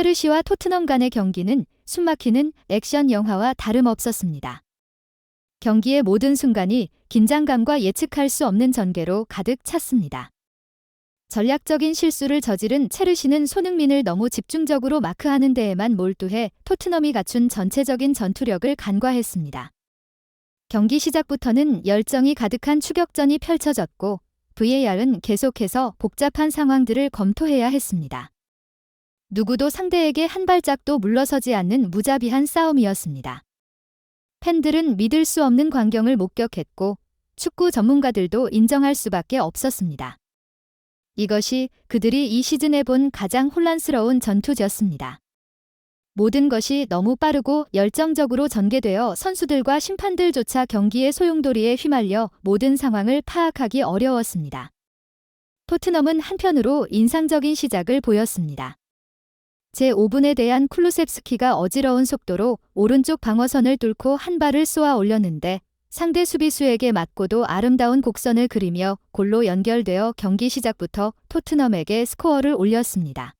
첼시와 토트넘 간의 경기는 숨막히는 액션 영화와 다름없었습니다. 경기의 모든 순간이 긴장감과 예측할 수 없는 전개로 가득 찼습니다. 전략적인 실수를 저지른 첼시는 손흥민을 너무 집중적으로 마크하는 데에만 몰두해 토트넘이 갖춘 전체적인 전투력을 간과했습니다. 경기 시작부터는 열정이 가득한 추격전이 펼쳐졌고 VAR은 계속해서 복잡한 상황들을 검토해야 했습니다. 누구도 상대에게 한 발짝도 물러서지 않는 무자비한 싸움이었습니다. 팬들은 믿을 수 없는 광경을 목격했고 축구 전문가들도 인정할 수밖에 없었습니다. 이것이 그들이 이 시즌에 본 가장 혼란스러운 전투였습니다. 모든 것이 너무 빠르고 열정적으로 전개되어 선수들과 심판들조차 경기의 소용돌이에 휘말려 모든 상황을 파악하기 어려웠습니다. 토트넘은 한편으로 인상적인 시작을 보였습니다. 제5분에 대한 쿨루셉스키가 어지러운 속도로 오른쪽 방어선을 뚫고 한 발을 쏘아 올렸는데 상대 수비수에게 맞고도 아름다운 곡선을 그리며 골로 연결되어 경기 시작부터 토트넘에게 스코어를 올렸습니다.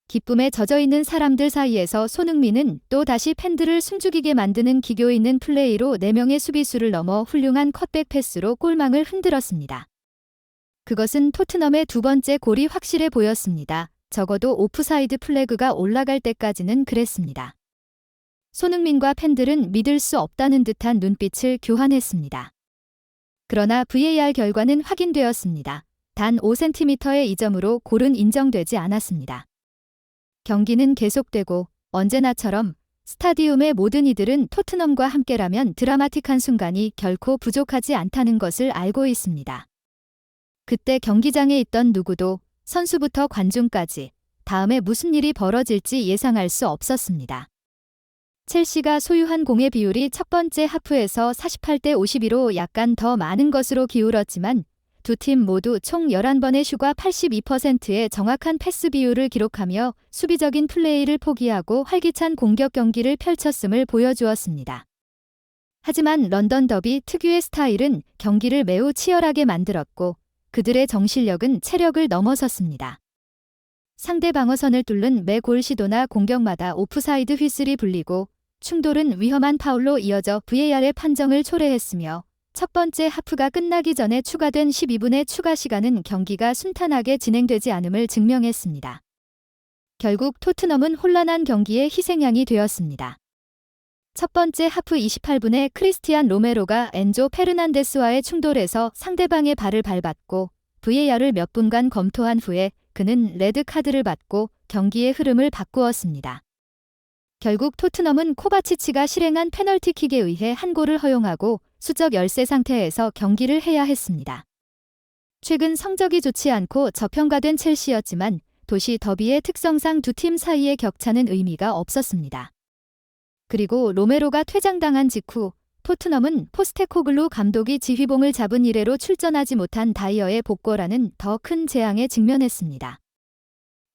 기쁨에 젖어있는 사람들 사이에서 손흥민은 또 다시 팬들을 숨죽이게 만드는 기교 있는 플레이로 4명의 수비수를 넘어 훌륭한 컷백 패스로 골망을 흔들었습니다. 그것은 토트넘의 두 번째 골이 확실해 보였습니다. 적어도 오프사이드 플래그가 올라갈 때까지는 그랬습니다. 손흥민과 팬들은 믿을 수 없다는 듯한 눈빛을 교환했습니다. 그러나 VAR 결과는 확인되었습니다. 단 5cm의 이점으로 골은 인정되지 않았습니다. 경기는 계속되고 언제나처럼 스타디움의 모든 이들은 토트넘과 함께라면 드라마틱한 순간이 결코 부족하지 않다는 것을 알고 있습니다. 그때 경기장에 있던 누구도 선수부터 관중까지 다음에 무슨 일이 벌어질지 예상할 수 없었습니다. 첼시가 소유한 공의 비율이 첫 번째 하프에서 48대 52로 약간 더 많은 것으로 기울었지만 두 팀 모두 총 11번의 슛과 82%의 정확한 패스 비율을 기록하며 수비적인 플레이를 포기하고 활기찬 공격 경기를 펼쳤음을 보여주었습니다. 하지만 런던 더비 특유의 스타일은 경기를 매우 치열하게 만들었고 그들의 정신력은 체력을 넘어섰습니다. 상대 방어선을 뚫는 매 골 시도나 공격마다 오프사이드 휘슬이 불리고 충돌은 위험한 파울로 이어져 VAR의 판정을 초래했으며 첫 번째 하프가 끝나기 전에 추가된 12분의 추가 시간은 경기가 순탄하게 진행되지 않음을 증명했습니다. 결국 토트넘은 혼란한 경기의 희생양이 되었습니다. 첫 번째 하프 28분에 크리스티안 로메로가 엔조 페르난데스와의 충돌에서 상대방의 발을 밟았고 VAR을 몇 분간 검토한 후에 그는 레드카드를 받고 경기의 흐름을 바꾸었습니다. 결국 토트넘은 코바치치가 실행한 페널티킥에 의해 한 골을 허용하고 수적 열세 상태에서 경기를 해야 했습니다. 최근 성적이 좋지 않고 저평가된 첼시였지만 도시 더비의 특성상 두 팀 사이의 격차는 의미가 없었습니다. 그리고 로메로가 퇴장당한 직후 토트넘은 포스테코글루 감독이 지휘봉을 잡은 이래로 출전하지 못한 다이어의 복거라는 더 큰 재앙에 직면했습니다.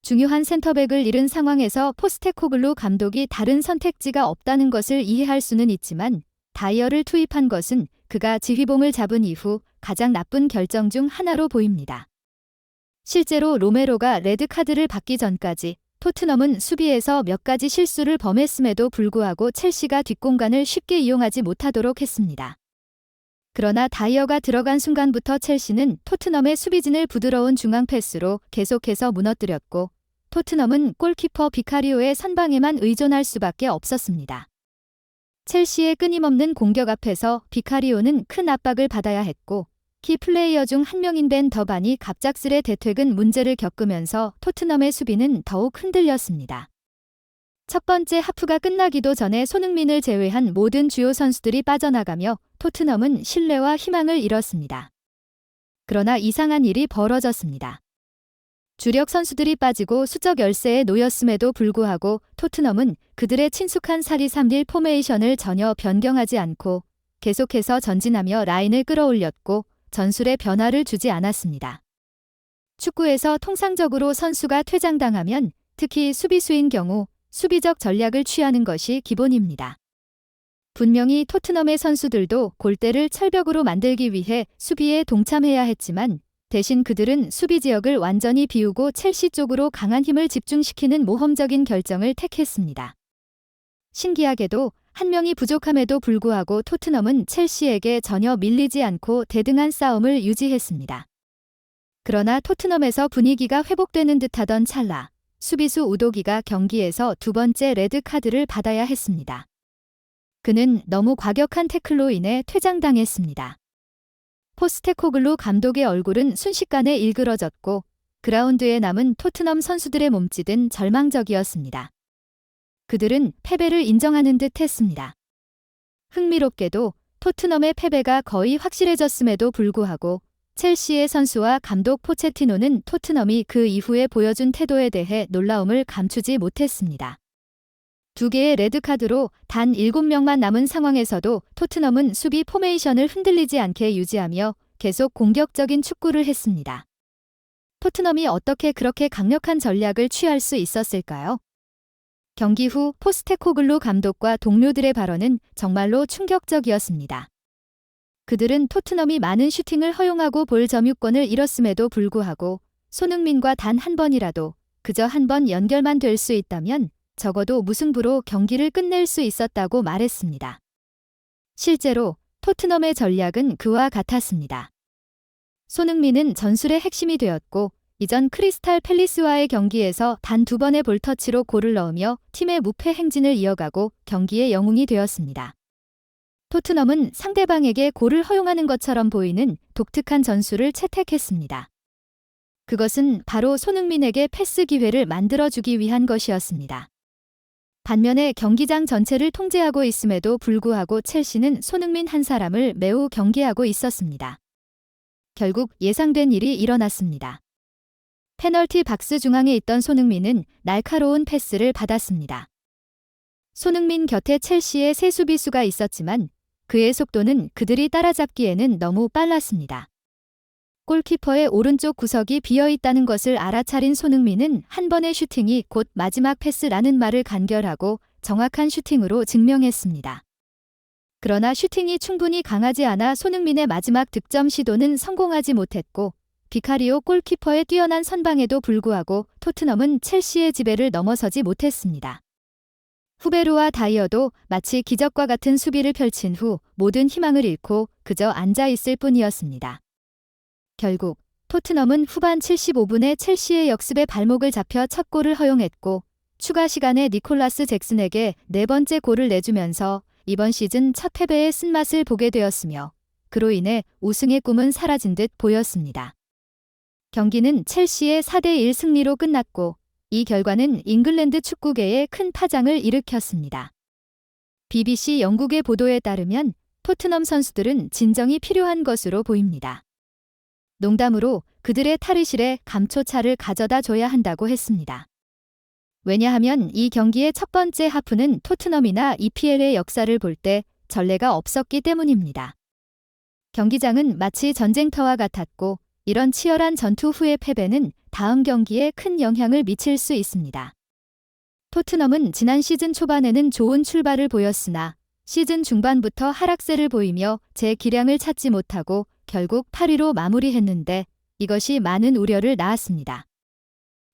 중요한 센터백을 잃은 상황에서 포스테코글루 감독이 다른 선택지가 없다는 것을 이해할 수는 있지만 다이어를 투입한 것은 그가 지휘봉을 잡은 이후 가장 나쁜 결정 중 하나로 보입니다. 실제로 로메로가 레드카드를 받기 전까지 토트넘은 수비에서 몇 가지 실수를 범했음에도 불구하고 첼시가 뒷공간을 쉽게 이용하지 못하도록 했습니다. 그러나 다이어가 들어간 순간부터 첼시는 토트넘의 수비진을 부드러운 중앙 패스로 계속해서 무너뜨렸고 토트넘은 골키퍼 비카리오의 선방에만 의존할 수밖에 없었습니다. 첼시의 끊임없는 공격 앞에서 비카리오는 큰 압박을 받아야 했고 키 플레이어 중 한 명인 벤 더반이 갑작스레 대퇴근 문제를 겪으면서 토트넘의 수비는 더욱 흔들렸습니다. 첫 번째 하프가 끝나기도 전에 손흥민을 제외한 모든 주요 선수들이 빠져나가며 토트넘은 신뢰와 희망을 잃었습니다. 그러나 이상한 일이 벌어졌습니다. 주력 선수들이 빠지고 수적 열세에 놓였음에도 불구하고 토트넘은 그들의 친숙한 4-2-3-1 포메이션을 전혀 변경하지 않고 계속해서 전진하며 라인을 끌어올렸고 전술에 변화를 주지 않았습니다. 축구에서 통상적으로 선수가 퇴장당하면 특히 수비수인 경우 수비적 전략을 취하는 것이 기본입니다. 분명히 토트넘의 선수들도 골대를 철벽으로 만들기 위해 수비에 동참해야 했지만 대신 그들은 수비 지역을 완전히 비우고 첼시 쪽으로 강한 힘을 집중시키는 모험적인 결정을 택했습니다. 신기하게도 한 명이 부족함에도 불구하고 토트넘은 첼시에게 전혀 밀리지 않고 대등한 싸움을 유지했습니다. 그러나 토트넘에서 분위기가 회복되는 듯하던 찰나, 수비수 우도기가 경기에서 두 번째 레드카드를 받아야 했습니다. 그는 너무 과격한 태클로 인해 퇴장당했습니다. 포스테코글루 감독의 얼굴은 순식간에 일그러졌고 그라운드에 남은 토트넘 선수들의 몸짓은 절망적이었습니다. 그들은 패배를 인정하는 듯 했습니다. 흥미롭게도 토트넘의 패배가 거의 확실해졌음에도 불구하고 첼시의 선수와 감독 포체티노는 토트넘이 그 이후에 보여준 태도에 대해 놀라움을 감추지 못했습니다. 두 개의 레드카드로 단 7명만 남은 상황에서도 토트넘은 수비 포메이션을 흔들리지 않게 유지하며 계속 공격적인 축구를 했습니다. 토트넘이 어떻게 그렇게 강력한 전략을 취할 수 있었을까요? 경기 후 포스테코글루 감독과 동료들의 발언은 정말로 충격적이었습니다. 그들은 토트넘이 많은 슈팅을 허용하고 볼 점유권을 잃었음에도 불구하고 손흥민과 단 한 번이라도 그저 한 번 연결만 될 수 있다면 적어도 무승부로 경기를 끝낼 수 있었다고 말했습니다. 실제로 토트넘의 전략은 그와 같았습니다. 손흥민은 전술의 핵심이 되었고 이전 크리스탈 팰리스와의 경기에서 단 2번의 볼터치로 골을 넣으며 팀의 무패 행진을 이어가고 경기의 영웅이 되었습니다. 토트넘은 상대방에게 골을 허용하는 것처럼 보이는 독특한 전술을 채택했습니다. 그것은 바로 손흥민에게 패스 기회를 만들어주기 위한 것이었습니다. 반면에 경기장 전체를 통제하고 있음에도 불구하고 첼시는 손흥민 한 사람을 매우 경계하고 있었습니다. 결국 예상된 일이 일어났습니다. 페널티 박스 중앙에 있던 손흥민은 날카로운 패스를 받았습니다. 손흥민 곁에 첼시의 세 수비수가 있었지만 그의 속도는 그들이 따라잡기에는 너무 빨랐습니다. 골키퍼의 오른쪽 구석이 비어있다는 것을 알아차린 손흥민은 한 번의 슈팅이 곧 마지막 패스라는 말을 간결하고 정확한 슈팅으로 증명했습니다. 그러나 슈팅이 충분히 강하지 않아 손흥민의 마지막 득점 시도는 성공하지 못했고 비카리오 골키퍼의 뛰어난 선방에도 불구하고 토트넘은 첼시의 지배를 넘어서지 못했습니다. 후베르와 다이어도 마치 기적과 같은 수비를 펼친 후 모든 희망을 잃고 그저 앉아있을 뿐이었습니다. 결국 토트넘은 후반 75분에 첼시의 역습에 발목을 잡혀 첫 골을 허용했고 추가 시간에 니콜라스 잭슨에게 네 번째 골을 내주면서 이번 시즌 첫 패배의 쓴맛을 보게 되었으며 그로 인해 우승의 꿈은 사라진 듯 보였습니다. 경기는 첼시의 4대1 승리로 끝났고 이 결과는 잉글랜드 축구계에 큰 파장을 일으켰습니다. BBC 영국의 보도에 따르면 토트넘 선수들은 진정이 필요한 것으로 보입니다. 농담으로 그들의 탈의실에 감초차를 가져다 줘야 한다고 했습니다. 왜냐하면 이 경기의 첫 번째 하프는 토트넘이나 EPL의 역사를 볼 때 전례가 없었기 때문입니다. 경기장은 마치 전쟁터와 같았고 이런 치열한 전투 후의 패배는 다음 경기에 큰 영향을 미칠 수 있습니다. 토트넘은 지난 시즌 초반에는 좋은 출발을 보였으나 시즌 중반부터 하락세를 보이며 제 기량을 찾지 못하고 결국 8위로 마무리했는데 이것이 많은 우려를 낳았습니다.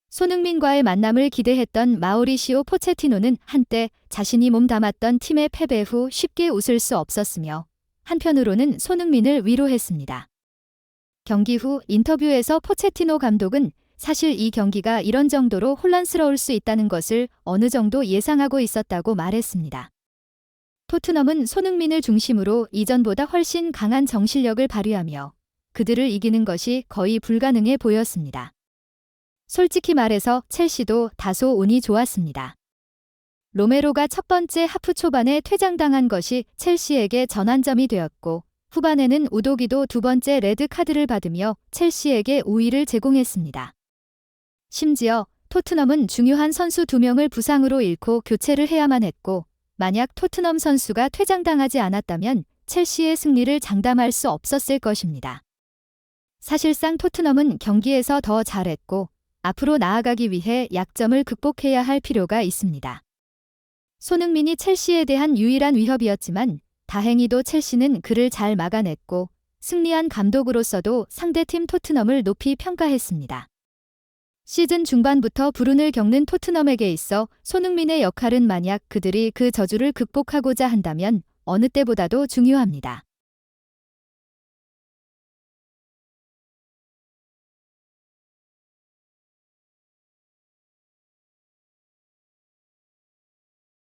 손흥민과의 만남을 기대했던 마우리시오 포체티노는 한때 자신이 몸담았던 팀의 패배 후 쉽게 웃을 수 없었으며 한편으로는 손흥민을 위로했습니다. 경기 후 인터뷰에서 포체티노 감독은 사실 이 경기가 이런 정도로 혼란스러울 수 있다는 것을 어느 정도 예상하고 있었다고 말했습니다. 토트넘은 손흥민을 중심으로 이전보다 훨씬 강한 정신력을 발휘하며 그들을 이기는 것이 거의 불가능해 보였습니다. 솔직히 말해서 첼시도 다소 운이 좋았습니다. 로메로가 첫 번째 하프 초반에 퇴장당한 것이 첼시에게 전환점이 되었고 후반에는 우도기도 두 번째 레드카드를 받으며 첼시에게 우위를 제공했습니다. 심지어 토트넘은 중요한 선수 2명을 부상으로 잃고 교체를 해야만 했고 만약 토트넘 선수가 퇴장당하지 않았다면 첼시의 승리를 장담할 수 없었을 것입니다. 사실상 토트넘은 경기에서 더 잘했고 앞으로 나아가기 위해 약점을 극복해야 할 필요가 있습니다. 손흥민이 첼시에 대한 유일한 위협이었지만 다행히도 첼시는 그를 잘 막아냈고 승리한 감독으로서도 상대팀 토트넘을 높이 평가했습니다. 시즌 중반부터 불운을 겪는 토트넘에게 있어 손흥민의 역할은 만약 그들이 그 저주를 극복하고자 한다면 어느 때보다도 중요합니다.